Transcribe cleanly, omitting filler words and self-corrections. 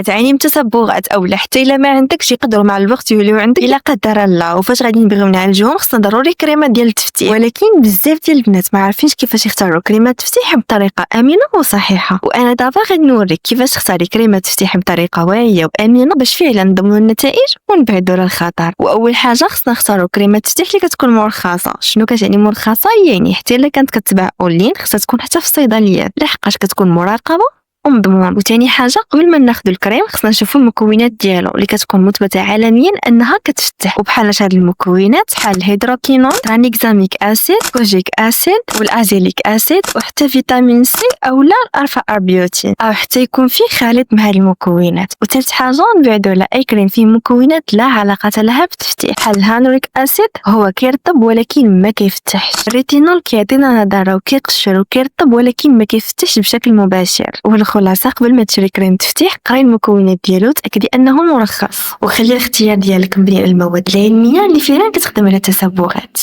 تعاني من تصبغات اولا حتى الا ما عندكش يقدروا مع الوقت يوليو عندك الا قدر الله. وفاش غادي نبغيو نعالجوهم خصنا ضروري كريمه ديال التفتيح، ولكن بزاف ديال البنات ما عارفينش كيفاش يختاروا كريمه التفتيح بطريقه امنه وصحيحه. وانا دابا غادي نوريك كيفاش تختاري كريمه التفتيح بطريقه واعيه وامنه باش فعلا نضمنوا النتائج ونبعدوا على الخطر. واول حاجه خصنا نختاروا كريمه التفتيح اللي كتكون مرخصه. شنو كتعني مرخصه؟ يعني حتى الا كانت كتباع اونلاين خصها تكون حتى في الصيدليات، لحقاش كتكون مراقبه ومضمون. وثاني حاجه قبل ما ناخذ الكريم خصنا نشوفوا المكونات ديالو اللي كتكون مثبته عالميا انها كتفتح. وبحال هاد المكونات بحال الهيدروكينون، ترانيكزاميك اسيد، كوجيك اسيد والازيليك اسيد وحتى فيتامين سي اولا الالفا اربيوتين، او حتى يكون فيه خليط من هاد المكونات. وثالث حاجه نبعدوا على اي كريم فيه مكونات لا علاقه لها بالتفتيح. بحال الهانوريك اسيد هو كيرطب ولكن ما كيفتحش، الريتينول كيعطينا نضاره وكيقشر وكيرطب ولكن ما كيفتحش بشكل مباشر. الخلاصه قبل ما تشري كريم تفتيح قراي المكونات ديالو تاكدي انه مرخص، وخلي الاختيار ديالك مبني على المواد العلميه اللي فعلا كتخدم على التصبغات.